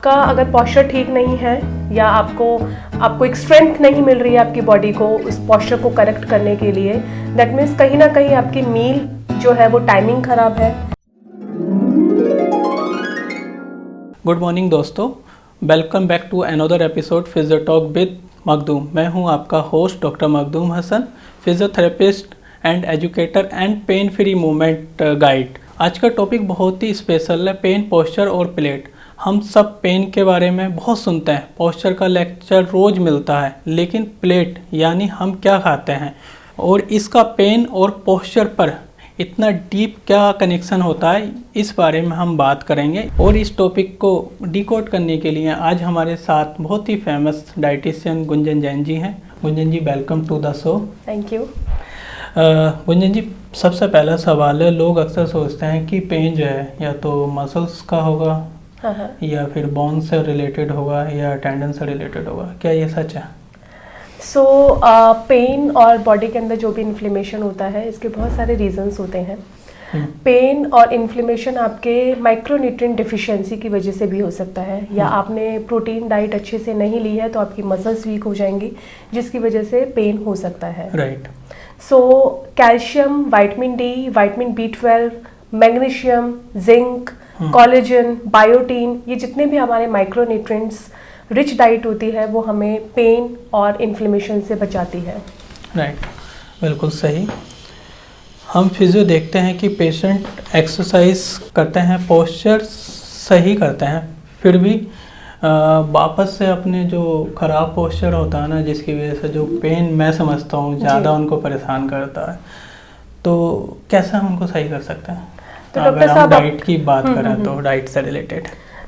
आपका अगर पॉस्चर ठीक नहीं है या आपको एक स्ट्रेंथ नहीं मिल रही है आपकी बॉडी को उस पॉस्चर को करेक्ट करने के लिए, दैट मीन्स कहीं ना कहीं आपकी मील जो है वो टाइमिंग खराब है। गुड मॉर्निंग दोस्तों, welcome back to another episode physio talk with Makhdoom. मैं हूं आपका host doctor Makhdoom Hasan, physiotherapist and educator and pain free movement guide. आज का टॉपिक बहुत ही स्पेशल है, पेन, पोस्चर और प्लेट। हम सब पेन के बारे में बहुत सुनते हैं, पोस्चर का लेक्चर रोज़ मिलता है, लेकिन प्लेट यानी हम क्या खाते हैं और इसका पेन और पोस्चर पर इतना डीप क्या कनेक्शन होता है, इस बारे में हम बात करेंगे। और इस टॉपिक को डिकोड करने के लिए आज हमारे साथ बहुत ही फेमस डाइटिशियन गुंजन जैन जी हैं। Gunjan ji, welcome to the show. Thank you. Gunjan ji, सबसे पहला सवाल है, लोग अक्सर सोचते हैं कि पेन जो है या तो मसल्स का होगा या फिर बोन से रिलेटेड होगा या टेंडन से रिलेटेड होगा, क्या ये सच है? सो पेन और बॉडी के अंदर जो भी इन्फ्लेमेशन होता है, इसके बहुत सारे रीजंस होते हैं। पेन और इन्फ्लेमेशन आपके माइक्रोन्यूट्रिएंट डिफिशिएंसी की वजह से भी हो सकता है, या आपने प्रोटीन डाइट अच्छे से नहीं ली है तो आपकी मसल्स वीक हो जाएंगी, जिसकी वजह से पेन हो सकता है। Right. So calcium, vitamin D, vitamin B12, magnesium, zinc, collagen, biotin, ये जितने भी हमारे माइक्रोन्यूट्रिएंट्स रिच डाइट होती है वो हमें पेन और इन्फ्लेमेशन से बचाती है। राइट, बिल्कुल सही। हम फिजियो देखते हैं कि पेशेंट एक्सरसाइज करते हैं, पोस्चर सही करते हैं, फिर भी वापस से अपने जो ख़राब पोस्चर होता है ना, जिसकी वजह से जो पेन मैं समझता हूँ ज़्यादा उनको परेशान करता है, तो कैसे हम उनको सही कर सकते हैं? तो अगर डॉक्टर हम साहब डाइट की बात करें तो डाइट से रिलेटेड।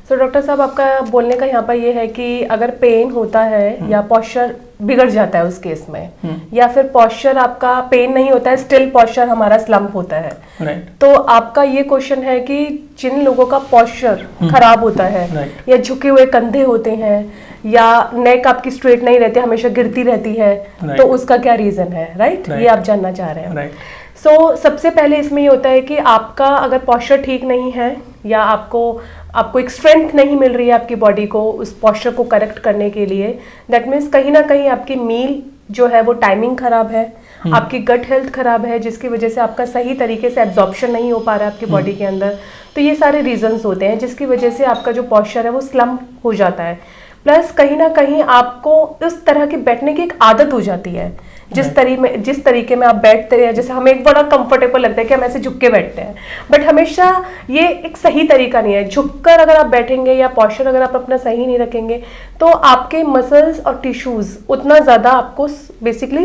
तो डॉक्टर साहब, आपका बोलने का यहाँ पर ये है कि अगर पेन होता है या पोस्चर बिगड़ जाता है उस केस में, या फिर पोस्चर आपका पेन नहीं होता है, स्टिल पोस्चर हमारा स्लम्प होता है, राइट, तो आपका ये क्वेश्चन है कि जिन लोगों का पोस्चर खराब होता है या झुके हुए कंधे होते हैं या नेक आपकी स्ट्रेट नहीं रहती, हमेशा गिरती रहती है, तो उसका क्या रीजन है? राइट, ये आप जानना चाह रहे हैं। सो सबसे पहले इसमें ये होता है कि आपका अगर पोस्चर ठीक नहीं है या आपको एक स्ट्रेंथ नहीं मिल रही है आपकी बॉडी को उस पोस्चर को करेक्ट करने के लिए, दैट मीन्स कहीं ना कहीं आपकी मील जो है वो टाइमिंग खराब है, आपकी गट हेल्थ खराब है, जिसकी वजह से आपका सही तरीके से एब्जॉर्प्शन नहीं हो पा रहा है आपकी बॉडी के अंदर। तो ये सारे रीजंस होते हैं जिसकी वजह से आपका जो पोस्चर है वो स्लम्प हो जाता है। प्लस कहीं ना कहीं आपको इस तरह की बैठने की एक आदत हो जाती है, जिस तरीके में आप बैठते हैं, जैसे हमें एक बड़ा कंफर्टेबल लगता है कि हम ऐसे झुक के बैठते हैं, बट हमेशा ये एक सही तरीका नहीं है। झुककर अगर आप बैठेंगे या पोस्चर अगर आप अपना सही नहीं रखेंगे तो आपके मसल्स और टिश्यूज उतना ज़्यादा आपको बेसिकली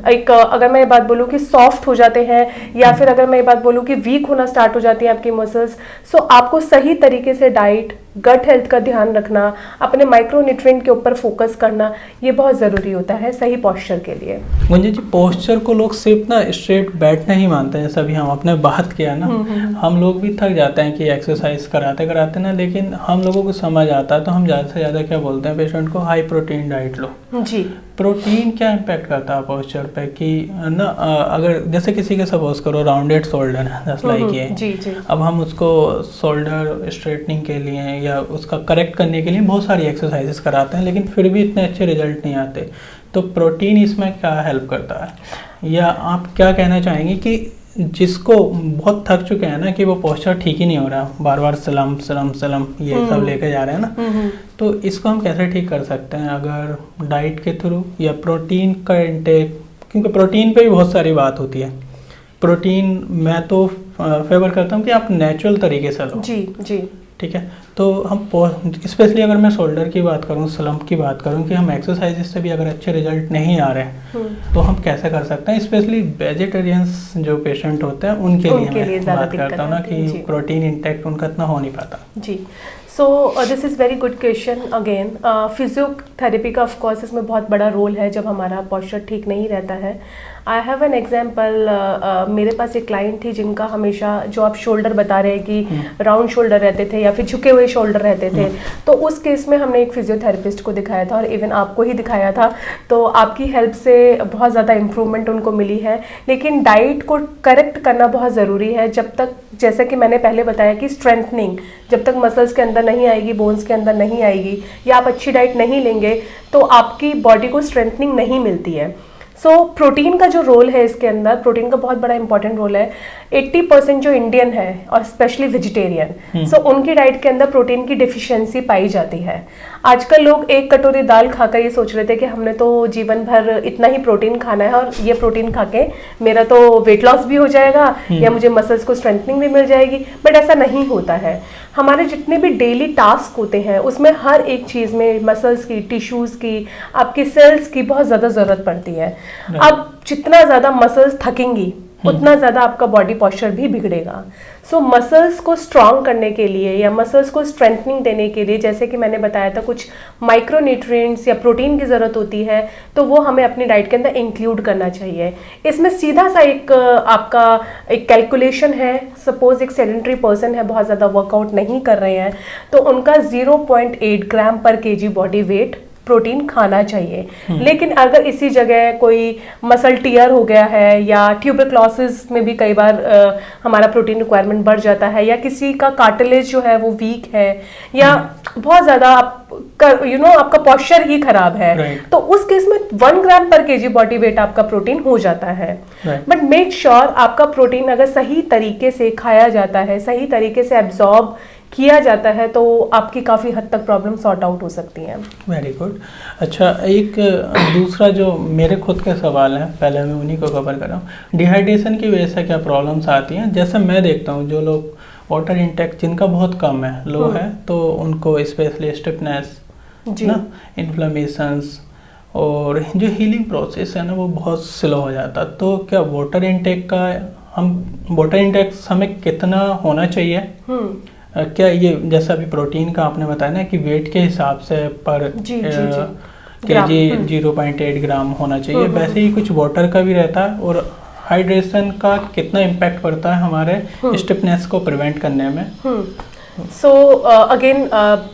एक, अगर मैं ये बात बोलूँ कि सॉफ्ट हो जाते हैं, या फिर अगर मैं ये बात बोलूँ कि वीक होना स्टार्ट हो जाती है आपकी मसल्स। सो आपको सही तरीके से डाइट, गट हेल्थ का ध्यान रखना, अपने माइक्रोन्यूट्रिएंट के ऊपर फोकस करना, ये बहुत ज़रूरी होता है सही पोस्चर के लिए। मुझे जी, पोस्चर को लोग सिर्फ ना स्ट्रेट बैठना ही मानते हैं, जैसा भी हम अपने बात किया ना, हम लोग भी थक जाते हैं कि एक्सरसाइज कराते कराते ना, लेकिन हम लोगों को समझ आता है तो हम ज़्यादा से ज़्यादा क्या बोलते हैं पेशेंट को, हाई प्रोटीन डाइट लो। जी, प्रोटीन क्या इम्पैक्ट करता है पोस्चर पे कि ना, अगर जैसे किसी के सपोज करो राउंडेड शोल्डर है, जस्ट लाइक ये, जी। अब हम उसको शोल्डर स्ट्रेटनिंग के लिए या उसका करेक्ट करने के लिए बहुत सारी एक्सरसाइजेस कराते हैं, लेकिन फिर भी इतने अच्छे रिजल्ट नहीं आते। तो प्रोटीन इसमें क्या हेल्प करता है, या आप क्या कहना चाहेंगे कि जिसको बहुत थक चुके हैं ना कि वो पोस्चर ठीक ही नहीं हो रहा, बार बार सलम सलम सलम ये सब लेके जा रहे हैं ना, तो इसको हम कैसे ठीक कर सकते हैं? अगर डाइट के थ्रू या प्रोटीन का इंटेक, क्योंकि प्रोटीन पे भी बहुत सारी बात होती है। प्रोटीन मैं तो फेवर करता हूँ कि आप नेचुरल तरीके से लो। जी जी, ठीक है। तो हम स्पेशली अगर मैं शोल्डर की बात करूं, स्लम्प की बात करूं, कि हम एक्सरसाइजेस से भी अगर अच्छे रिजल्ट नहीं आ रहे हैं तो हम कैसे कर सकते हैं? स्पेशली वेजिटेरियंस जो पेशेंट होते हैं उनके लिए मैं बात करता हूँ ना कि प्रोटीन इंटेक्ट उनका इतना हो नहीं पाता। जी, so this is very good question again. Physiotherapy का ऑफकोर्स इसमें बहुत बड़ा रोल है जब हमारा पोस्चर ठीक नहीं रहता है। आई हैव एन एग्जाम्पल, मेरे पास एक क्लाइंट थी जिनका हमेशा, जो आप शोल्डर बता रहे हैं कि राउंड शोल्डर रहते थे या फिर झुके हुए शोल्डर रहते थे, तो उस केस में हमने एक फिजियोथेरेपिस्ट को दिखाया था और इवन आपको ही दिखाया था, तो आपकी हेल्प से बहुत ज़्यादा इम्प्रूवमेंट उनको मिली है। लेकिन डाइट को करेक्ट करना बहुत ज़रूरी है, जब तक, जैसा कि मैंने पहले बताया कि स्ट्रेंथनिंग जब तक मसल्स के अंदर नहीं आएगी, बोन्स के अंदर नहीं आएगी, या आप अच्छी डाइट नहीं लेंगे तो आपकी बॉडी को स्ट्रेंथनिंग नहीं मिलती है। सो प्रोटीन का जो रोल है इसके अंदर, प्रोटीन का बहुत बड़ा इंपॉर्टेंट रोल है। 80% जो इंडियन है और स्पेशली वेजिटेरियन, सो उनकी डाइट के अंदर प्रोटीन की डिफिशियंसी पाई जाती है। आजकल लोग एक कटोरी दाल खाकर ये सोच रहे थे कि हमने तो जीवन भर इतना ही प्रोटीन खाना है और ये प्रोटीन खा के मेरा तो वेट लॉस भी हो जाएगा या मुझे मसल्स को स्ट्रेंथनिंग भी मिल जाएगी, बट ऐसा नहीं होता है। हमारे जितने भी डेली टास्क होते हैं उसमें हर एक चीज़ में मसल्स की, टिश्यूज़ की, आपकी सेल्स की बहुत ज़्यादा ज़रूरत पड़ती है। अब जितना ज़्यादा मसल्स थकेंगी उतना ज़्यादा आपका बॉडी पॉस्चर भी बिगड़ेगा। सो मसल्स को स्ट्रॉन्ग करने के लिए या मसल्स को स्ट्रेंथनिंग देने के लिए, जैसे कि मैंने बताया था, कुछ माइक्रोन्यूट्रिएंट्स या प्रोटीन की ज़रूरत होती है, तो वो हमें अपनी डाइट के अंदर इंक्लूड करना चाहिए। इसमें सीधा सा एक आपका एक कैलकुलेशन है। सपोज एक सेडेंटरी पर्सन है, बहुत ज़्यादा वर्कआउट नहीं कर रहे हैं, तो उनका 0.8 ग्राम पर केजी बॉडी वेट प्रोटीन खाना चाहिए। लेकिन अगर इसी जगह कोई मसल टियर हो गया है या ट्यूबरक्लोसिस में भी कई बार हमारा प्रोटीन रिक्वायरमेंट बढ़ जाता है, या किसी का कार्टिलेज जो है वो वीक है, या बहुत ज़्यादा आपका पॉस्चर ही खराब है, तो उस केस में 1 ग्राम पर केजी बॉडी वेट आपका प्रोटीन हो जाता है। बट मेक श्योर आपका प्रोटीन अगर सही तरीके से खाया जाता है, सही तरीके से एब्जॉर्ब किया जाता है, तो आपकी काफ़ी हद तक प्रॉब्लम सॉर्ट आउट हो सकती हैं। Very good. अच्छा, एक दूसरा जो मेरे खुद के सवाल हैं, पहले मैं उन्हीं को कवर कर रहा हूँ। डिहाइड्रेशन की वजह से क्या प्रॉब्लम्स आती हैं? जैसे मैं देखता हूँ जो लोग वाटर इंटेक जिनका बहुत कम है, लो है, तो उनको स्पेशली स्टिफनेस ना, इन्फ्लेमेशंस और जो हीलिंग प्रोसेस है ना वो बहुत स्लो हो जाता। तो क्या वाटर इंटेक हमें कितना होना चाहिए? क्या ये जैसा अभी प्रोटीन का आपने बताया ना कि वेट के हिसाब से पर केजी 0.8 ग्राम होना चाहिए, वैसे ही कुछ वाटर का भी रहता है, और हाइड्रेशन का कितना इम्पैक्ट पड़ता है हमारे स्टिफनेस को प्रिवेंट करने में? सो अगेन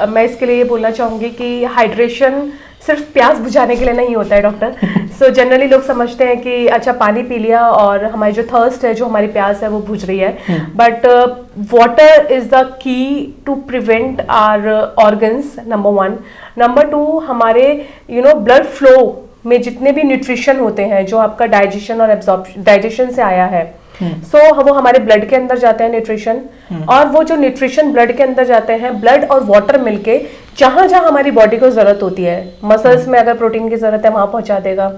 मैं इसके लिए ये बोलना चाहूँगी कि हाइड्रेशन सिर्फ प्यास बुझाने के लिए नहीं होता है डॉक्टर। सो जनरली लोग समझते हैं कि अच्छा पानी पी लिया और हमारी जो थर्स्ट है, जो हमारी प्यास है, वो बुझ रही है, but water is the key to prevent our organs, number 1। Number 2, हमारे ब्लड फ्लो में जितने भी न्यूट्रिशन होते हैं, जो आपका डाइजेशन और डाइजेशन से आया है, वो हमारे ब्लड के अंदर जाते हैं न्यूट्रिशन, और वो जो न्यूट्रिशन ब्लड के अंदर जाते हैं, ब्लड और वाटर मिलके जहां जहां हमारी बॉडी को जरूरत होती है, मसल्स में अगर प्रोटीन की जरूरत है वहां पहुंचा देगा,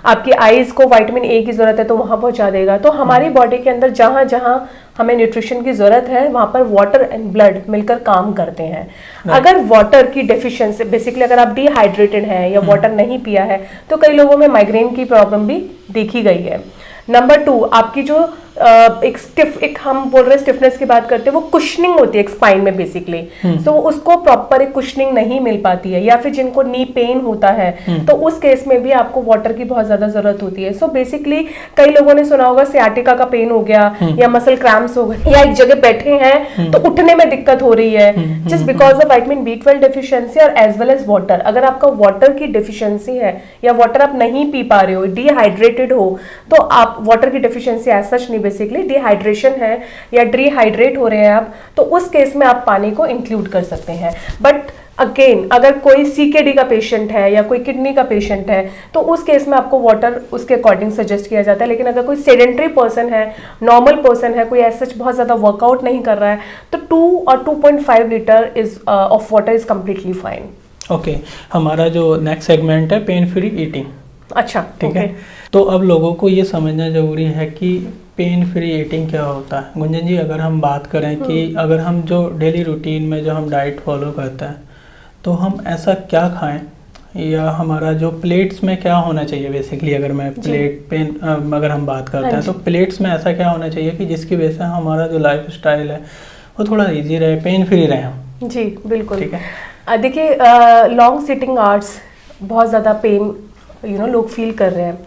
आपकी आईज को विटामिन ए की जरूरत है तो वहां पहुंचा देगा। तो हमारी बॉडी के अंदर जहां जहां हमें न्यूट्रिशन की जरूरत है, वहां पर वाटर एंड ब्लड मिलकर काम करते हैं। अगर वाटर की डेफिशिएंसी, बेसिकली अगर आप डिहाइड्रेटेड हैं या वाटर नहीं पिया है, तो कई लोगों में माइग्रेन की प्रॉब्लम भी देखी गई है। नंबर 2, आपकी जो एक हम बोल रहे हैं स्टिफनेस की बात करते हैं, वो कुशनिंग होती है एक स्पाइन में बेसिकली, सो उसको प्रॉपर एक कुशनिंग नहीं मिल पाती है, या फिर जिनको नी पेन होता है, तो उस केस में भी आपको वाटर की बहुत ज्यादा जरूरत होती है। सो बेसिकली कई लोगों ने सुना होगा सियाटिका का पेन हो गया या मसल क्रैम्प्स हो गए, या एक जगह बैठे हैं तो उठने में दिक्कत हो रही है, just because of vitamin B12 deficiency और एज वेल एज वाटर। अगर आपका वाटर की डेफिशिएंसी है या वाटर आप नहीं पी पा रहे हो, डिहाइड्रेटेड हो, तो आप वाटर की डेफिशिएंसी एज सच नहीं, बेसिकली डिहाइड्रेशन है या डिहाइड्रेट हो रहे हैं आप, तो उस केस में आप पानी को इंक्लूड कर सकते हैं। बट अगेन, अगर कोई CKD का पेशेंट है या कोई किडनी का पेशेंट है, तो उस केस में आपको वाटर उसके अकॉर्डिंग सजेस्ट किया जाता है। लेकिन अगर कोई सेडेंटरी पर्सन है, नॉर्मल पर्सन है, कोई ऐसा बहुत ज़्यादा वर्कआउट नहीं कर रहा है, तो 2 और 2.5 litre of water is completely fine. Okay, हमारा जो नेक्स्ट सेगमेंट है पेन फ्री ईटिंग। अच्छा, ठीक है। तो अब लोगों को ये समझना जरूरी है कि पेन फ्री ईटिंग क्या होता है। गुंजन जी, अगर हम बात करें कि अगर हम जो डेली रूटीन में जो हम डाइट फॉलो करते हैं, तो हम ऐसा क्या खाएं, या हमारा जो प्लेट्स में क्या होना चाहिए बेसिकली, अगर मैं अगर हम बात करते हैं, तो प्लेट्स में ऐसा क्या होना चाहिए कि जिसकी वजह से हमारा जो लाइफ स्टाइल है वो थोड़ा ईजी रहे, पेन फ्री रहे हम? जी बिल्कुल, ठीक है। देखिए, लॉन्ग सिटिंग आवर्स बहुत ज़्यादा पेन लोग फील कर रहे हैं।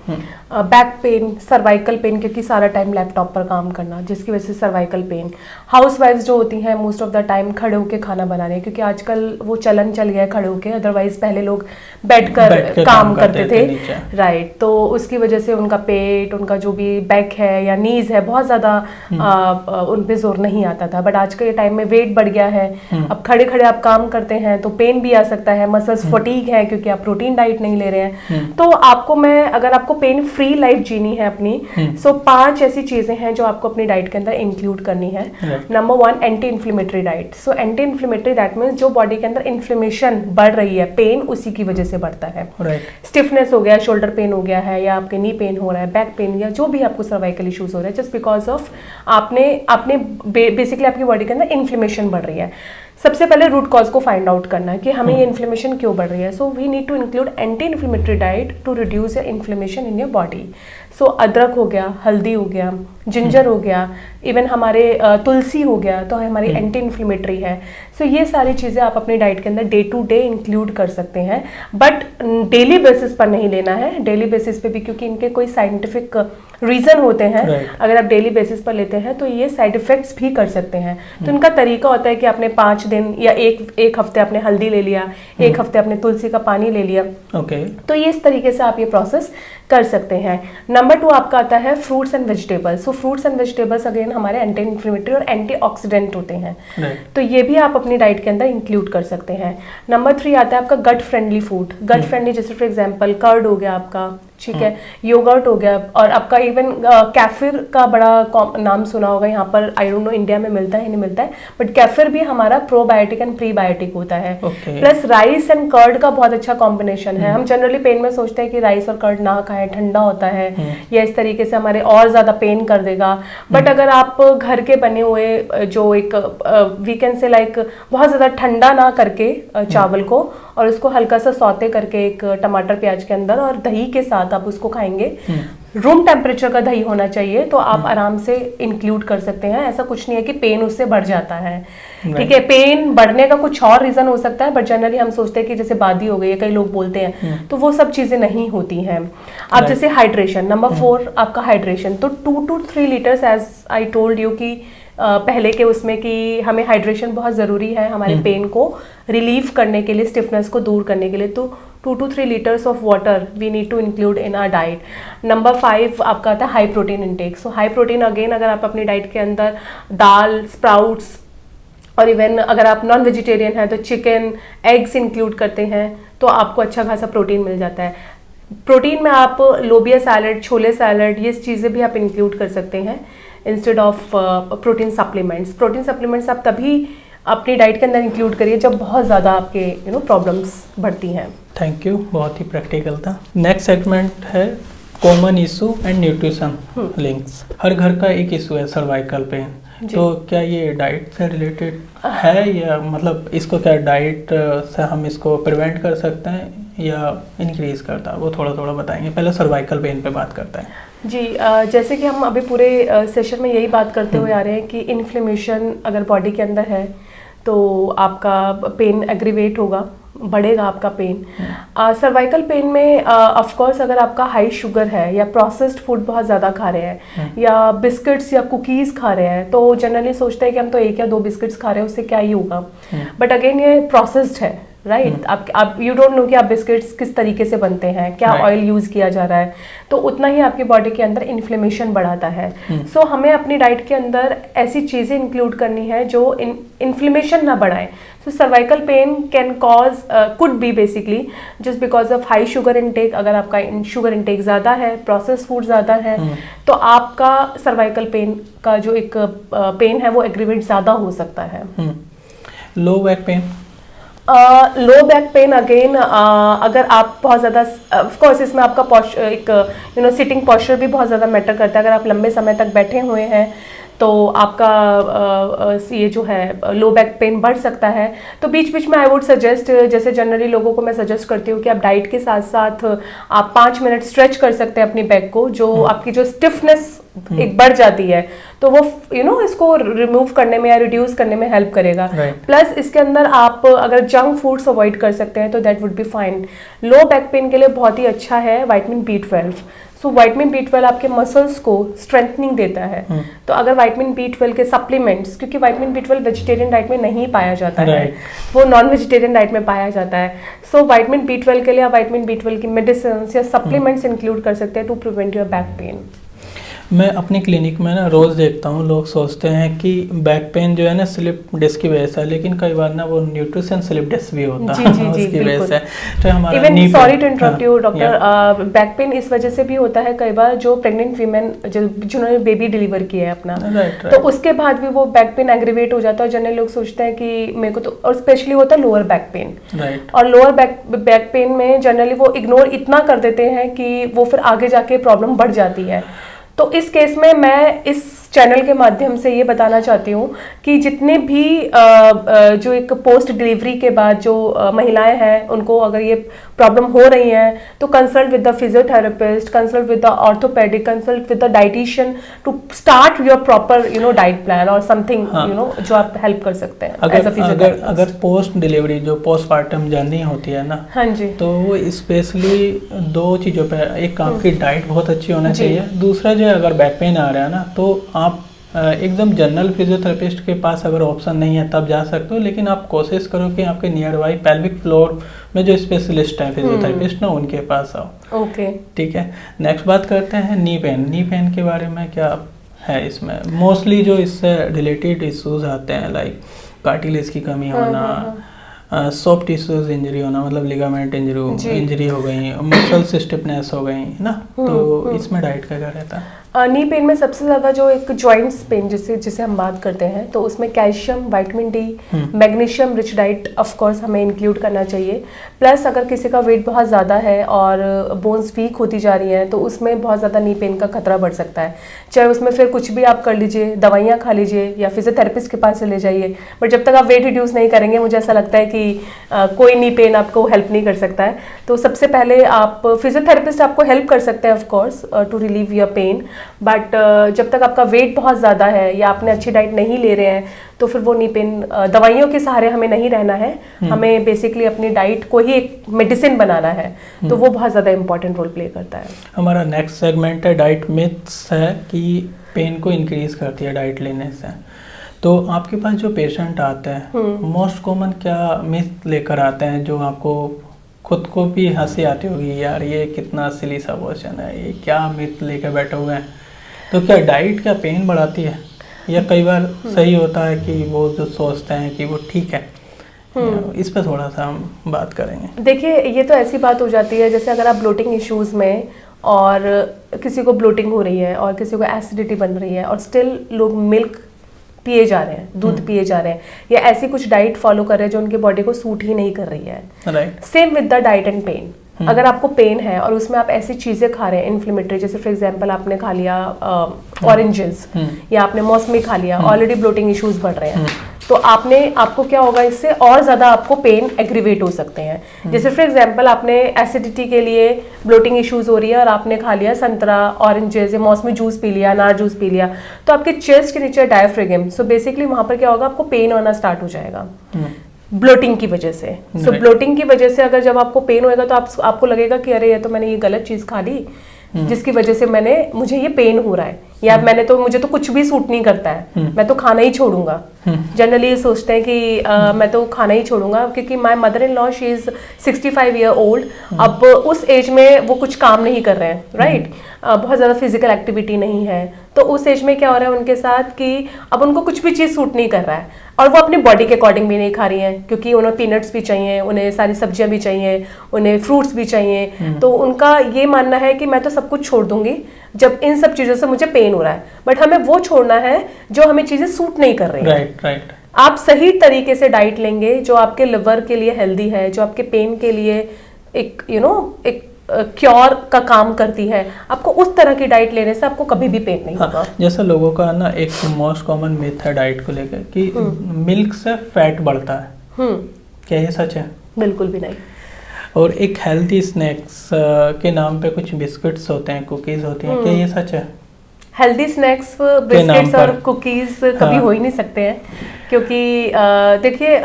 बैक पेन, सर्वाइकल पेन, क्योंकि सारा टाइम लैपटॉप पर काम करना जिसकी वजह से सर्वाइकल पेन। हाउसवाइफ्स जो होती हैं मोस्ट ऑफ द टाइम खड़े होके खाना बना रहे हैं, क्योंकि आजकल वो चलन चल गया है खड़े होके, अदरवाइज पहले लोग बैठकर काम करते थे, राइट। तो उसकी वजह से उनका पेट, उनका जो भी बैक है या नीज है, बहुत ज़्यादा उन पे जोर नहीं आता था। बट आज के टाइम में वेट बढ़ गया है, अब खड़े खड़े आप काम करते हैं तो पेन भी आ सकता है, मसल्स फटीग है क्योंकि आप प्रोटीन डाइट नहीं ले रहे हैं। तो आपको मैं, अगर आपको पेन फ्री लाइफ जीनी है अपनी, सो 5 ऐसी चीजें हैं जो आपको अपनी डाइट के अंदर इंक्लूड करनी है। Number 1, anti inflammatory diet. So anti inflammatory that means जो बॉडी के अंदर इन्फ्लेमेशन बढ़ रही है, पेन उसी की वजह से बढ़ता है। स्टिफनेस हो गया, शोल्डर पेन हो गया है, या आपके नी पेन हो रहा है, बैक पेन, या जो भी आपको सर्वाइकल इश्यूज हो रहे हैं, जस्ट बिकॉज ऑफ आपने बेसिकली आपकी बॉडी के अंदर इन्फ्लेमेशन बढ़ रही है। सबसे पहले रूट कॉज को फाइंड आउट करना है कि हमें ये इन्फ्लेमेशन क्यों बढ़ रही है। So we need to include anti inflammatory diet to reduce your inflammation in your body. So अदरक हो गया, हल्दी हो गया, जिंजर हो गया, इवन हमारे तुलसी हो गया, तो हमारी एंटी इन्फ्लेमेटरी है। सो ये सारी चीज़ें आप अपनी डाइट के अंदर डे टू डे इंक्लूड कर सकते हैं, बट डेली बेसिस पर नहीं लेना है। डेली बेसिस पे भी, क्योंकि इनके कोई साइंटिफिक रीज़न होते हैं। अगर आप डेली बेसिस पर लेते हैं तो ये साइड इफेक्ट्स भी कर सकते हैं। तो इनका तरीका होता है कि आपने 5 दिन या एक हफ्ते आपने हल्दी ले लिया, एक हफ्ते आपने तुलसी का पानी ले लिया। तो ये इस तरीके से आप ये प्रोसेस कर सकते हैं। नंबर 2 आपका आता है fruits and vegetables. So fruits and vegetables again हमारे एंटी इन्फ्लेमेटरी और एंटीऑक्सीडेंट होते हैं, तो ये भी आप अपनी डाइट के अंदर इंक्लूड कर सकते हैं। नंबर 3 आता है आपका gut friendly food. Gut friendly जैसे फॉर एग्जांपल कर्ड हो गया आपका, ठीक है, योगर्ट हो गया, और आपका इवन कैफिर का बड़ा नाम सुना होगा यहाँ पर, आई डोंट नो इंडिया में मिलता है नहीं मिलता है, बट कैफिर भी हमारा प्रोबायोटिक एंड प्रीबायोटिक होता है। प्लस राइस एंड कर्ड का बहुत अच्छा कॉम्बिनेशन है। हम जनरली पेन में सोचते हैं कि राइस और कर्ड ना खाएं, ठंडा होता है, या इस तरीके से हमारे और ज्यादा पेन कर देगा। बट अगर आप घर के बने हुए जो एक वी कैन से लाइक बहुत ज्यादा ठंडा ना करके चावल को, और उसको हल्का सा सौते करके एक टमाटर प्याज के अंदर और दही के साथ आप उसको खाएंगे, रूम टेम्परेचर का दही होना चाहिए, तो आप आराम से इंक्लूड कर सकते हैं। ऐसा कुछ नहीं है कि पेन उससे बढ़ जाता है, ठीक है। पेन बढ़ने का कुछ और रीजन हो सकता है, बट जनरली हम सोचते हैं कि जैसे बादी हो गई है, कई लोग बोलते हैं, तो वो सब चीजें नहीं होती हैं। अब जैसे हाइड्रेशन, नंबर 4 आपका हाइड्रेशन, तो 2 to 3 liters as I told you कि पहले के उसमें कि हमें हाइड्रेशन बहुत ज़रूरी है हमारे पेन को रिलीव करने के लिए, स्टिफनेस को दूर करने के लिए। तो 2 to 3 liters of water we need to include in our diet. Number 5 आपका आता है high protein intake. So high protein again अगर आप अपनी डाइट के अंदर दाल, स्प्राउट्स, और इवन अगर आप नॉन वेजिटेरियन हैं तो चिकन, एग्स इंक्लूड करते हैं, तो आपको अच्छा खासा प्रोटीन मिल जाता है। प्रोटीन में आप लोबिया सैलड, छोले सैलड, ये चीज़ें भी आप इंक्लूड कर सकते हैं instead of protein supplements. Protein supplements आप तभी अपनी डाइट के अंदर इंक्लूड करिए जब बहुत ज़्यादा आपके प्रॉब्लम्स बढ़ती हैं। थैंक यू, बहुत ही प्रैक्टिकल था। नेक्स्ट सेगमेंट है common issue and nutrition links. हर घर का एक इशू है सर्वाइकल पेन, तो क्या ये डाइट से रिलेटेड है, या मतलब इसको क्या डाइट से हम इसको प्रिवेंट कर सकते हैं या इंक्रीज करता है, वो थोड़ा थोड़ा बताएंगे। पहले सर्वाइकल पेन पे बात करते हैं। जी, जैसे कि हम अभी पूरे सेशन में यही बात करते हुए आ रहे हैं कि इन्फ्लेमेशन अगर बॉडी के अंदर है तो आपका पेन एग्रीवेट होगा, बढ़ेगा आपका पेन। सर्वाइकल पेन में ऑफ कोर्स अगर आपका हाई शुगर है या प्रोसेस्ड फूड बहुत ज़्यादा खा रहे हैं या बिस्किट्स या कुकीज़ खा रहे हैं, तो जनरली सोचते हैं कि हम तो 1 या 2 बिस्किट्स खा रहे हैं, उससे क्या ही होगा। बट अगेन ये प्रोसेस्ड है, राइट। आप यू डोंट नो कि आप बिस्किट्स किस तरीके से बनते हैं, क्या ऑयल यूज किया जा रहा है, तो उतना ही आपकी बॉडी के अंदर इन्फ्लेमेशन बढ़ाता है। सो हमें अपनी डाइट के अंदर ऐसी चीजें इंक्लूड करनी है जो इन्फ्लेमेशन ना बढ़ाए। So cervical pain can cause could be basically just because of high sugar intake. अगर आपका शुगर इनटेक ज़्यादा है, प्रोसेस फूड ज़्यादा है, तो आपका सर्वाइकल पेन का जो एक पेन है वो एग्रीवेट ज़्यादा हो सकता है। Low back pain, low back pain again अगर आप बहुत ज़्यादा, ऑफ कोर्स इसमें आपका पोस्चर, एक सिटिंग पोस्चर भी बहुत ज़्यादा मैटर करता है। अगर आप लंबे समय तक बैठे हुए हैं तो आपका ये जो है लो बैक पेन बढ़ सकता है। तो बीच बीच में आई वुड सजेस्ट, जैसे जनरली लोगों को मैं सजेस्ट करती हूँ कि आप डाइट के साथ साथ आप 5 मिनट स्ट्रेच कर सकते हैं अपनी बैक को, जो आपकी जो स्टिफनेस एक बढ़ जाती है, तो वो इसको रिमूव करने में या रिड्यूस करने में हेल्प करेगा। प्लस इसके अंदर आप अगर जंक फूड्स अवॉइड कर सकते हैं तो that would be fine. Low back pain के लिए बहुत ही अच्छा है vitamin B12। So vitamin B12 आपके मसल्स को स्ट्रेंथनिंग देता है। तो अगर विटामिन B12 के सप्लीमेंट्स, क्योंकि विटामिन B12 वेजिटेरियन डाइट में नहीं पाया जाता है, वो नॉन वेजिटेरियन डाइट में पाया जाता है। सो विटामिन B12 के लिए आप विटामिन B12 की मेडिसिन या सप्लीमेंट्स इंक्लूड कर सकते हैं to prevent your back pain. मैं अपनी क्लिनिक में ना रोज़ देखता हूँ, लोग सोचते हैं कि बैक पेन जो है ना स्लिप डिस्क की वजह से, लेकिन कई बार ना वो न्यूट्रिशन स्लिप डिस्क भी होता है उसकी वजह से। तो हमारा even sorry to interrupt you doctor, back pain इस वजह से भी होता है कई बार जो प्रेग्नेंट वीमेन जिन्होंने बेबी डिलीवर किया है अपना, तो उसके बाद भी वो बैक पेन एग्रीवेट हो जाता है। और जनरली लोग सोचते हैं कि मेरे को तो, और स्पेशली होता है लोअर बैक पेन, और लोअर बैक पेन में जनरली वो इग्नोर इतना कर देते हैं कि वो फिर आगे जाके प्रॉब्लम बढ़ जाती है। तो इस केस में मैं इस चैनल के माध्यम से ये बताना चाहती हूँ कि जितने भी जो एक पोस्ट डिलीवरी के बाद जो महिलाएं हैं उनको अगर ये प्रॉब्लम हो रही है तो consult with the physiotherapist, consult with the orthopaedic, consult with the dietician to start your proper diet plan और समथिंग जो आप हेल्प कर सकते हैं। अगर पोस्ट डिलीवरी जो पोस्टमार्टम जर्नी होती है ना, हाँ जी, तो वो स्पेशली दो चीज़ों पे, एक आपकी डाइट बहुत अच्छी होना चाहिए, दूसरा जो है अगर बैक पेन आ रहा है ना तो आप एकदम जनरल फिजियोथेरेपिस्ट के पास अगर ऑप्शन नहीं है तब जा सकते हो, लेकिन आप कोशिश करो कि आपके नियर बाई पेल्विक फ्लोर में जो स्पेशलिस्ट हैं फिजियोथेरेपिस्ट ना उनके पास आओ। ओके, ठीक है। नेक्स्ट बात करते हैं नी पेन। नी पेन के बारे में क्या है इसमें? मोस्टली जो इससे रिलेटेड इश्यूज आते हैं लाइक कार्टिलेज की कमी होना, सॉफ्ट टिश्यूज इंजरी होना, मतलब लिगामेंट इंजरी हो गई, मसल्स स्टिफनेस हो गई ना, तो इसमें डाइट का क्या रहता है? नी पेन में सबसे ज़्यादा जो एक जॉइंट्स पेन जिसे हम बात करते हैं, तो उसमें calcium, vitamin D, magnesium rich diet of course हमें इंक्लूड करना चाहिए। प्लस अगर किसी का वेट बहुत ज़्यादा है और बोन्स वीक होती जा रही हैं तो उसमें बहुत ज़्यादा नी पेन का खतरा बढ़ सकता है। चाहे उसमें फिर कुछ भी आप कर लीजिए, दवाइयाँ खा लीजिए या फिजियोथेरेपिस्ट के पास चले जाइए, बट जब तक आप वेट रिड्यूस नहीं करेंगे मुझे ऐसा लगता है कि कोई नी पेन आपको हेल्प नहीं कर सकता है। तो सबसे पहले आप फिजियोथेरेपिस्ट आपको हेल्प कर सकते हैं of course to relieve your pain, but जब तक आपका वेट बहुत ज़्यादा है या आपने अच्छी डाइट नहीं ले रहे हैं तो फिर वो नी पेन दवाइयों के सहारे हमें नहीं रहना है। हमें बेसिकली अपनी डाइट को ही एक मेडिसिन बनाना है, तो वो बहुत ज़्यादा इंपॉर्टेंट रोल प्ले करता है। हमारा नेक्स्ट सेगमेंट है डाइट मिथ्स है कि पेन को इंक्रीज करती है डाइट लेने से। तो आपके पास जो पेशेंट आते हैं मोस्ट कॉमन क्या मिथ लेकर आते हैं जो आपको खुद को भी हंसी आती होगी, यार ये कितना सिली सा क्वेश्चन है, ये क्या मिथ लेकर बैठे हुए हैं? तो क्या डाइट क्या पेन बढ़ाती है, या कई बार सही होता है कि वो जो सोचते हैं कि वो ठीक है? इस पर थोड़ा सा हम बात करेंगे। देखिए, ये तो ऐसी बात हो जाती है जैसे अगर आप ब्लोटिंग इश्यूज में और किसी को ब्लोटिंग हो रही है और किसी को एसिडिटी बन रही है और स्टिल लोग मिल्क पिए जा रहे हैं, दूध पिए जा रहे हैं, या ऐसी कुछ डाइट फॉलो कर रहे हैं जो उनके बॉडी को सूट ही नहीं कर रही है। Same with the diet and pain. अगर आपको पेन है और उसमें आप ऐसी चीजें खा रहे हैं इन्फ्लेमेटरी, जैसे फॉर एग्जांपल आपने खा लिया ऑरेंजेस या आपने मौसमी खा लिया, ऑलरेडी ब्लोटिंग इश्यूज बढ़ रहे हैं, तो आपको क्या होगा, इससे और ज़्यादा आपको पेन एग्रीवेट हो सकते हैं। जैसे फॉर एग्जांपल आपने एसिडिटी के लिए ब्लोटिंग इश्यूज हो रही है और आपने खा लिया संतरा, ऑरेंजेस या मौसमी जूस पी लिया, अनार जूस पी लिया, तो आपके चेस्ट के नीचे डायफ्रागम, सो बेसिकली वहाँ पर क्या होगा, आपको पेन होना स्टार्ट हो जाएगा ब्लोटिंग की वजह से। सो ब्लोटिंग की वजह से अगर जब आपको पेन होएगा तो आपको लगेगा कि अरे ये तो मैंने ये गलत चीज़ खा ली जिसकी वजह से मुझे ये पेन हो रहा है, या मुझे तो कुछ भी सूट नहीं करता है, मैं तो खाना ही छोड़ूंगा। जनरली ये सोचते हैं कि मैं तो खाना ही छोड़ूंगा, क्योंकि my mother in law she is 65 year old. अब उस एज में वो कुछ काम नहीं कर रहे हैं, राइट? बहुत ज़्यादा फिजिकल एक्टिविटी नहीं है, तो उस एज में क्या हो रहा है उनके साथ कि अब उनको कुछ भी चीज़ सूट नहीं कर रहा है, और वो अपनी बॉडी के अकॉर्डिंग भी नहीं खा रही हैं, क्योंकि उन्हें पीनट्स भी चाहिए, उन्हें सारी सब्जियां भी चाहिए, उन्हें फ्रूट्स भी चाहिए। तो उनका ये मानना है कि मैं तो सब कुछ छोड़ दूंगी जब इन सब चीज़ों से मुझे पेन हो रहा है, बट हमें वो छोड़ना है जो हमें चीज़ें सूट नहीं कर रही हैं। राइट। आप सही तरीके से डाइट लेंगे जो आपके लिवर के लिए हेल्दी है, जो आपके पेन के लिए एक एक क्योर का काम करती है, आपको उस तरह की डाइट लेने से आपको कभी भी पेन नहीं होगा। जैसा लोगों का ना एक मोस्ट कॉमन मिथ है डाइट को लेकर कि मिल्क से फैट बढ़ता है, क्या ये सच है? बिल्कुल भी नहीं। और एक हेल्थी स्नैक्स के नाम पे कुछ बिस्किट्स होते हैं, कुकीज होती हैं, क्या ये सच है? हेल्दी स्नैक्स बिस्किट्स और कुकीज कभी हो ही नहीं सकते हैं, क्योंकि देखिए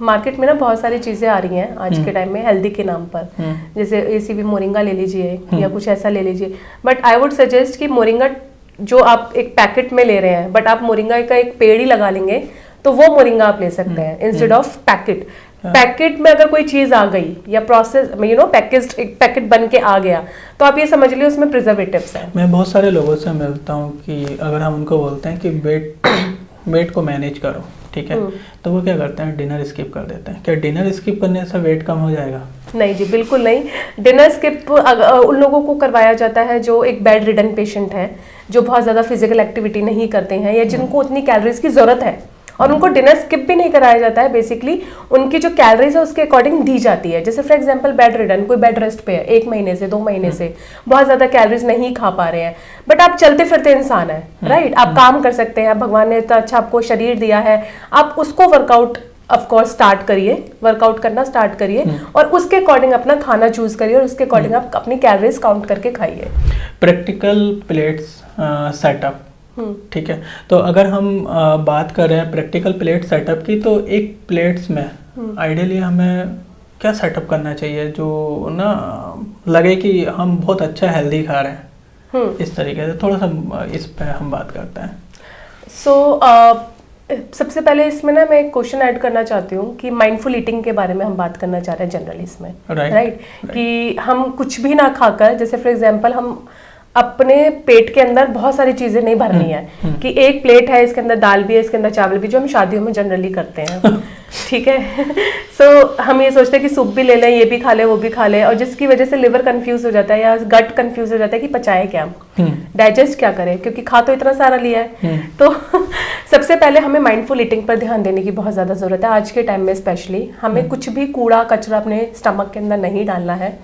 मार्केट में ना बहुत सारी चीजें आ रही हैं आज के टाइम में हेल्दी के नाम पर, जैसे एसीबी मोरिंगा ले लीजिए या कुछ ऐसा ले लीजिए। बट आई वुड सजेस्ट कि मोरिंगा जो आप एक पैकेट में ले रहे हैं, बट आप मोरिंगा का एक पेड़ ही लगा लेंगे तो वो मोरिंगा आप ले सकते हैं इंस्टेड ऑफ पैकेट। पैकेट में अगर कोई चीज आ गई या प्रोसेस पैकेज्ड एक पैकेट बन के आ गया तो आप ये समझ लीजिए उसमें प्रिजर्वेटिव्स हैं। मैं बहुत सारे लोगों से मिलता हूँ कि अगर हम उनको बोलते हैं कि वेट को मैनेज करो, ठीक है, तो वो क्या करते हैं, डिनर स्किप कर देते हैं। क्या डिनर स्किप करने से वेट कम हो जाएगा? नहीं जी, बिल्कुल नहीं। डिनर स्किप उन लोगों को करवाया जाता है जो एक बेड रिडन पेशेंट है, जो बहुत ज़्यादा फिजिकल एक्टिविटी नहीं करते हैं या जिनको उतनी कैलोरीज की ज़रूरत है, और उनको डिनर स्किप भी नहीं कराया जाता है। बेसिकली उनकी जो कैलोरीज है उसके अकॉर्डिंग दी जाती है। जैसे फॉर एग्जांपल बेड रिडन, कोई बेड रेस्ट पे है 1 महीने से 2 महीने से, बहुत ज़्यादा कैलोरीज नहीं खा पा रहे हैं, बट आप चलते फिरते इंसान है, राइट, आप काम कर सकते हैं, भगवान ने इतना अच्छा आपको शरीर दिया है, आप उसको वर्कआउट ऑफ कोर्स स्टार्ट करिए, वर्कआउट करना स्टार्ट करिए और उसके अकॉर्डिंग अपना खाना चूज करिए और उसके अकॉर्डिंग आप अपनी कैलोरीज काउंट करके खाइए। प्रैक्टिकल प्लेट्स सेटअप, ठीक है, तो अगर हम बात कर रहे हैं प्रैक्टिकल प्लेट सेटअप की, तो एक प्लेट्स में आइडियली हमें क्या सेटअप करना चाहिए जो ना लगे कि हम बहुत अच्छा हेल्दी खा रहे हैं, इस तरीके से थोड़ा सा इस पे हम बात करते हैं। सबसे पहले इसमें ना मैं एक क्वेश्चन ऐड करना चाहती हूँ कि माइंडफुल ईटिंग के बारे में हम बात करना चाह रहे हैं जनरली इसमें, राइट, कि हम कुछ भी ना खाकर, जैसे फॉर एग्जांपल हम अपने पेट के अंदर बहुत सारी चीजें नहीं भरनी है कि एक प्लेट है, इसके अंदर दाल भी है, इसके अंदर चावल भी, जो हम शादियों में जनरली करते हैं, ठीक है। सो हम ये सोचते हैं कि सूप भी ले लें, ये भी खा ले, वो भी खा ले, और जिसकी वजह से लिवर कंफ्यूज हो जाता है या गट कंफ्यूज हो जाता है कि पचाए क्या, डाइजेस्ट क्या करें, क्योंकि खा तो इतना सारा लिया है। तो सबसे पहले हमें माइंडफुल ईटिंग पर ध्यान देने की बहुत ज़्यादा ज़रूरत है आज के टाइम में। स्पेशली हमें कुछ भी कूड़ा कचरा अपने स्टमक के अंदर नहीं डालना है।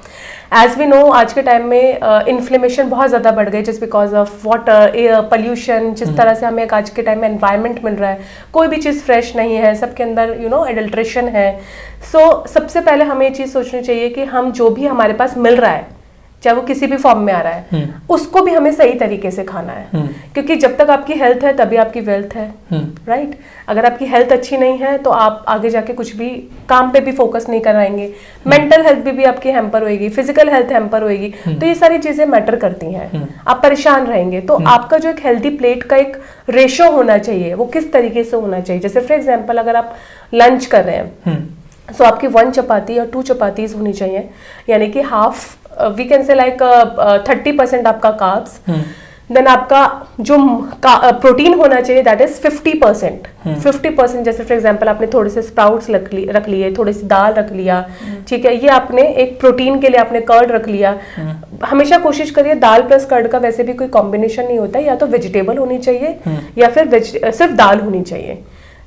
एज वी नो आज के टाइम में इन्फ्लेमेशन बहुत ज़्यादा बढ़ गई just because of water, air pollution, जिस तरह से हमें आज के टाइम में एनवायरनमेंट मिल रहा है, कोई भी चीज़ फ्रेश नहीं है, सबके अंदर एडल्ट्रेशन है। सो सबसे पहले हमें ये चीज़ सोचनी चाहिए कि हम जो भी हमारे पास मिल रहा है, चाहे वो किसी भी फॉर्म में आ रहा है, उसको भी हमें सही तरीके से खाना है, क्योंकि जब तक आपकी हेल्थ है तभी आपकी वेल्थ है, राइट। अगर आपकी हेल्थ अच्छी नहीं है तो आप आगे जाके कुछ भी काम पे भी फोकस नहीं कर पाएंगे, मेंटल हेल्थ भी आपकी हैम्पर होएगी, फिजिकल हेल्थ हैम्पर होएगी, तो ये सारी चीजें मैटर करती हैं, आप परेशान रहेंगे। तो आपका जो एक हेल्दी प्लेट का एक रेशो होना चाहिए, वो किस तरीके से होना चाहिए। जैसे फॉर एग्जाम्पल अगर आप लंच कर रहे हैं, सो आपकी 1 चपाती और 2 चपातीज होनी चाहिए, यानी कि half we can say like 30% आपका कार्ब्स, देन आपका जो प्रोटीन होना चाहिए दैट इज 50%। 50% जैसे फॉर एग्जांपल आपने थोड़े से स्प्राउट्स रख लिए, थोड़ी सी दाल रख लिया, ठीक है, ये आपने एक प्रोटीन के लिए आपने कर्ड रख लिया। हमेशा कोशिश करिए दाल प्लस कर्ड का वैसे भी कोई कॉम्बिनेशन नहीं होता है, या तो वेजिटेबल होनी चाहिए या फिर सिर्फ दाल होनी चाहिए।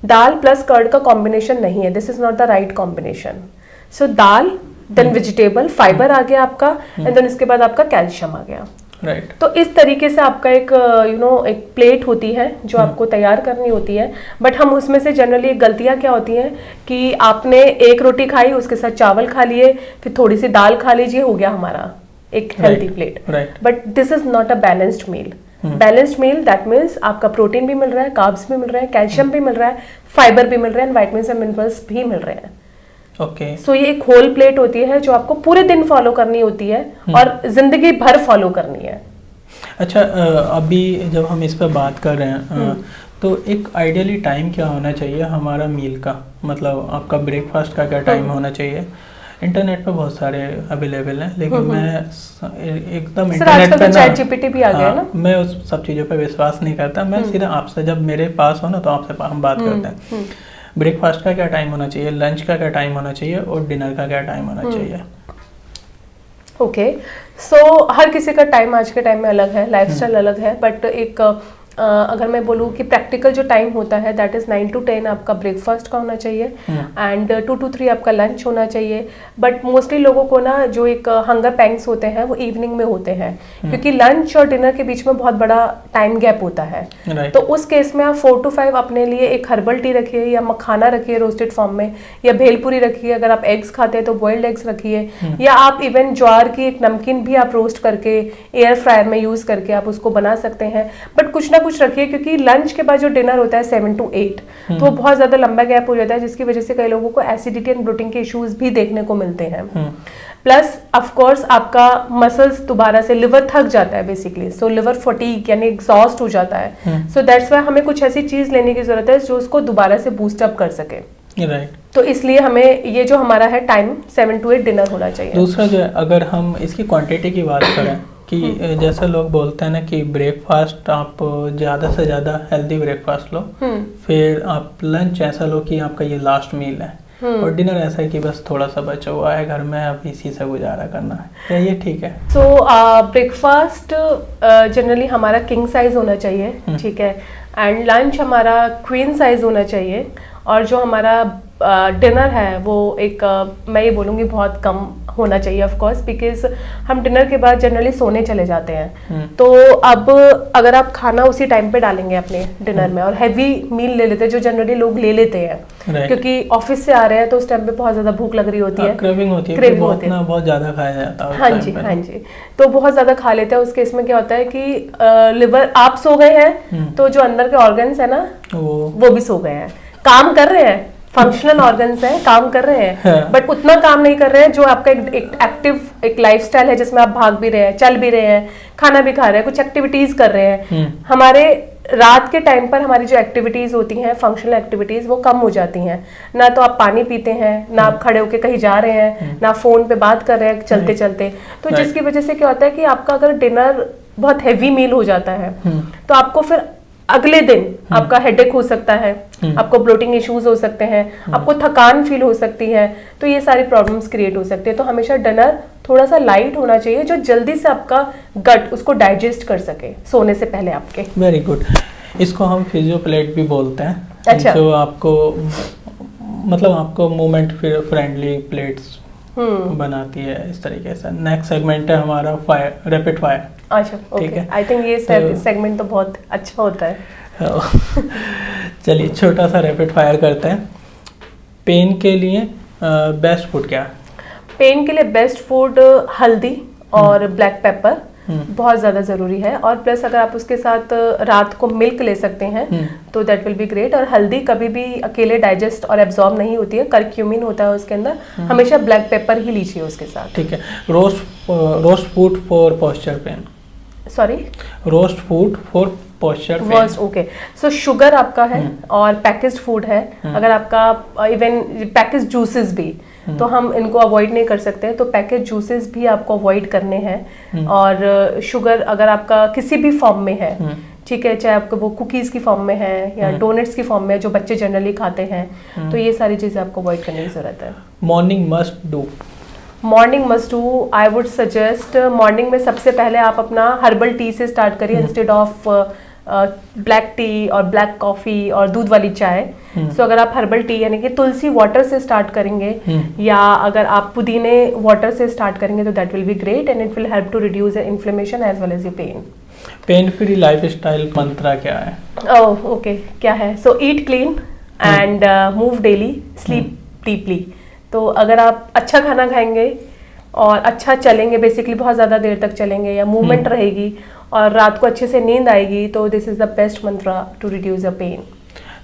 दाल प्लस कर्ड का कॉम्बिनेशन नहीं है, this is not the right combination. So dal then vegetable, fibre आ गया आपका, एंड देन इसके बाद आपका कैल्शियम आ गया, राइट। तो इस तरीके से आपका एक एक प्लेट होती है जो आपको तैयार करनी होती है। बट हम उसमें से जनरली गलतियां क्या होती हैं कि आपने एक रोटी खाई, उसके साथ चावल खा लिए, फिर थोड़ी सी दाल खा लीजिए, हो गया हमारा एक healthy plate. But this is not a balanced meal. Balanced meal that means आपका प्रोटीन भी मिल रहा है, कार्ब्स भी मिल रहे हैं, कैल्शियम भी मिल रहा है, फाइबर भी मिल रहे हैं, विटामिन्स एंड मिनरल्स भी मिल रहे हैं। ओके, सो ये एक होल प्लेट होती है जो आपको पूरे दिन फॉलो करनी होती है और जिंदगी भर फॉलो करनी है। अच्छा, अभी जब हम इस पर बात कर रहे हैं तो एक आइडियली टाइम क्या होना चाहिए हमारा मील का, मतलब आपका ब्रेकफास्ट का क्या टाइम होना चाहिए। इंटरनेट पे बहुत सारे अवेलेबल हैं, लेकिन मैं एकदम इंटरनेट पे चैट जीपीटी भी आ गया ना, मैं उस सब चीज़ों पे विश्वास नहीं करता। मैं सीधा आपसे, जब मेरे पास हो ना तो आपसे हम बात करते हैं। ब्रेकफास्ट का क्या टाइम होना चाहिए, लंच का क्या टाइम होना चाहिए और डिनर का क्या टाइम होना चाहिए। ओके, सो हर किसी का टाइम आज के टाइम में अलग है, लाइफस्टाइल अलग है, बट एक अगर मैं बोलूँ कि प्रैक्टिकल जो टाइम होता है दैट इज़ 9 to 10 आपका ब्रेकफास्ट का होना चाहिए एंड 2 to 3 आपका लंच होना चाहिए। बट मोस्टली लोगों को ना जो एक हंगर पैंग्स होते हैं वो इवनिंग में होते हैं, क्योंकि लंच और डिनर के बीच में बहुत बड़ा टाइम गैप होता है। तो उस केस में आप 4 to 5 अपने लिए एक हर्बल टी रखिए या मखाना रखिए रोस्टेड फॉर्म में, या भेलपुरी रखिए। अगर आप एग्स खाते हैं तो बॉइल्ड एग्स रखिए, या आप इवन ज्वार की एक नमकीन भी आप रोस्ट करके एयर फ्रायर में यूज करके आप उसको बना सकते हैं। बट कुछ ना कुछ रखिए, क्योंकि लंच के बाद जो डिनर होता है 7 to 8 तो वो बहुत ज्यादा लंबा गैप हो जाता है, जिसकी वजह से कई लोगों को एसिडिटी एंड ब्लोटिंग के इश्यूज भी देखने को मिलते हैं। प्लस ऑफ कोर्स आपका मसल्स दोबारा से लिवर थक जाता है बेसिकली, सो लिवर फटीग यानी एग्जॉस्ट हो जाता है। सो दैट्स वाई हमें कुछ ऐसी चीज लेने की जरूरत है जो उसको दोबारा से बूस्ट अप कर सके। राइट। तो इसलिए हमें ये जो हमारा है टाइम 7 to 8 डिनर होना चाहिए। दूसरा जो है, अगर हम इसकी क्वांटिटी की बात करें कि जैसे लोग बोलते हैं ना कि ब्रेकफास्ट आप ज़्यादा से ज़्यादा हेल्दी ब्रेकफास्ट लो, फिर आप लंच ऐसा लो कि आपका ये लास्ट मील है, और डिनर ऐसा है कि बस थोड़ा सा बचा हुआ है घर में, अब इसी से गुजारा करना है, क्या ये ठीक है? सो ब्रेकफास्ट जनरली हमारा किंग साइज होना चाहिए, ठीक है, एंड लंच हमारा क्वीन साइज होना चाहिए, और जो हमारा डिनर है वो एक मैं ये बोलूँगी बहुत कम होना चाहिए ऑफ कोर्स, बिकॉज हम डिनर के बाद जनरली सोने चले जाते हैं। तो अब अगर आप खाना उसी टाइम पे डालेंगे अपने डिनर में और हैवी मील ले लेते हैं, जो जनरली लोग ले लेते हैं, क्योंकि ऑफिस से आ रहे हैं तो उस टाइम पे बहुत ज्यादा भूख लग रही होती है, क्रेविंग होती है, बहुत ज्यादा खाया जाता है। हाँ जी, हाँ जी, तो बहुत ज्यादा खा लेते हैं। उस केस में क्या होता है कि लिवर, आप सो गए हैं तो जो अंदर के ऑर्गन्स है ना वो भी सो गए हैं, काम कर रहे हैं, फंक्शनल ऑर्गन्स हैं, काम कर रहे हैं, बट उतना काम नहीं कर रहे हैं जो आपका एक एक्टिव एक लाइफस्टाइल है जिसमें आप भाग भी रहे हैं, चल भी रहे हैं, खाना भी खा रहे हैं, कुछ एक्टिविटीज कर रहे हैं। हमारे रात के टाइम पर हमारी जो एक्टिविटीज होती हैं, फंक्शनल एक्टिविटीज, वो कम हो जाती हैं। ना तो आप पानी पीते हैं, ना आप खड़े होके कहीं जा रहे हैं, ना फोन पे बात कर रहे हैं चलते चलते। तो जिसकी वजह से क्या होता है कि आपका अगर डिनर बहुत हैवी मील हो जाता है तो आपको फिर अगले दिन आपका हेडेक हो सकता है, आपको ब्लोटिंग इश्यूज हो सकते हैं, आपको थकान फील हो सकती है, तो ये सारी प्रॉब्लम्स क्रिएट हो सकते हैं। तो हमेशा डिनर थोड़ा सा लाइट होना चाहिए जो जल्दी से आपका गट उसको डाइजेस्ट कर सके सोने से पहले आपके। Very good. इसको हम फिजियो प्लेट भी बोलते हैं। अच्छा। जो आपको मतलब आपको मूवमेंट फ्रेंडली प्लेट्स बनाती है इस तरीके से। नेक्स्ट सेगमेंट है हमारा रैपिड फायर। अच्छा, ओके। आई थिंक ये सेगमेंट तो बहुत अच्छा होता है। चलिए छोटा सा रैपिड फायर करते हैं। पेन के लिए बेस्ट फूड क्या है? पेन के लिए बेस्ट फूड हल्दी और ब्लैक पेपर बहुत ज़्यादा ज़रूरी है, और प्लस अगर आप उसके साथ रात को मिल्क ले सकते हैं तो दैट विल बी ग्रेट। और हल्दी कभी भी अकेले डाइजेस्ट और एब्जॉर्ब नहीं होती है, करक्यूमिन होता है उसके अंदर, हमेशा ब्लैक पेपर ही लीजिए उसके साथ। ठीक है। Roast food for posture pain. Sorry, roast food for posture pain. Okay. So sugar आपका है और पैकेज्ड फूड है, अगर आपका इवन पैकेज जूसेस भी, तो हम इनको अवॉइड नहीं कर सकते, तो पैकेज जूसेस भी आपको अवॉइड करने हैं। और शुगर अगर आपका किसी भी फॉर्म में है, ठीक है, चाहे आपको वो कुकीज की फॉर्म में है या डोनट्स की फॉर्म में है जो बच्चे जनरली खाते हैं, तो ये सारी चीजें आपको अवॉइड करने की जरूरत है। Morning must do. Morning must do, I would suggest morning में सबसे पहले आप अपना हर्बल टी से स्टार्ट करिए इंस्टेड ऑफ ब्लैक टी और ब्लैक कॉफी और दूध वाली चाय। सो अगर आप हर्बल टी यानी कि तुलसी वाटर से स्टार्ट करेंगे या अगर आप पुदीने वाटर से स्टार्ट करेंगे तो that will be great and it will help to reduce inflammation as well as your pain. Pain free lifestyle मंत्र क्या है? ओह ओके, क्या है? So eat clean and move daily, sleep deeply. तो अगर आप अच्छा खाना खाएंगे और अच्छा चलेंगे, बेसिकली बहुत ज़्यादा देर तक चलेंगे या मूवमेंट रहेगी और रात को अच्छे से नींद आएगी, तो this is the best mantra to reduce the pain.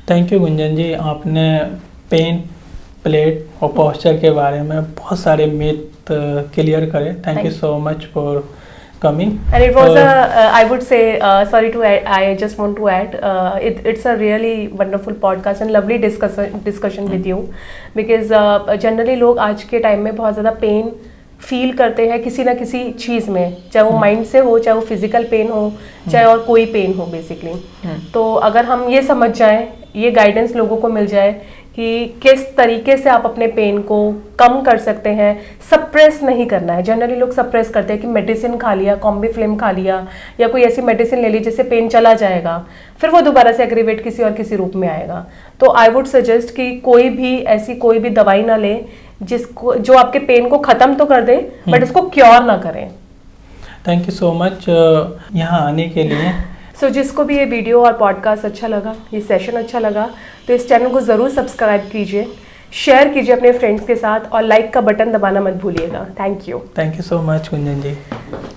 Thank you Gunjan ji, आपने पेन, प्लेट और पोस्चर के बारे में बहुत सारे मिथ क्लियर करे। Thank you so much for coming. And it was I would say, sorry to add, I just want to add, it's a really wonderful podcast and lovely discussion with you, because generally लोग आज के time में बहुत ज़्यादा pain feel करते हैं किसी ना किसी चीज़ में, चाहे वो माइंड से हो, चाहे वो फिजिकल पेन हो, चाहे और कोई पेन हो बेसिकली। तो अगर हम ये समझ जाएं, ये गाइडेंस लोगों को मिल जाए कि किस तरीके से आप अपने पेन को कम कर सकते हैं। सप्रेस नहीं करना है। जनरली लोग सप्रेस करते हैं कि मेडिसिन खा लिया, कॉम्बीफ्लेम खा लिया या कोई ऐसी मेडिसिन ले ली जिससे पेन चला जाएगा, फिर वो दोबारा से एग्रीवेट किसी और किसी रूप में आएगा। तो आई वुड सजेस्ट कि कोई भी दवाई ना ले जिसको जो आपके पेन को खत्म तो कर दे बट उसको क्योर ना करें। थैंक यू सो मच यहाँ आने के लिए। जिसको भी ये वीडियो और पॉडकास्ट अच्छा लगा, ये सेशन अच्छा लगा, तो इस चैनल को ज़रूर सब्सक्राइब कीजिए, शेयर कीजिए अपने फ्रेंड्स के साथ और लाइक का बटन दबाना मत भूलिएगा। Thank you so much Kunjan ji.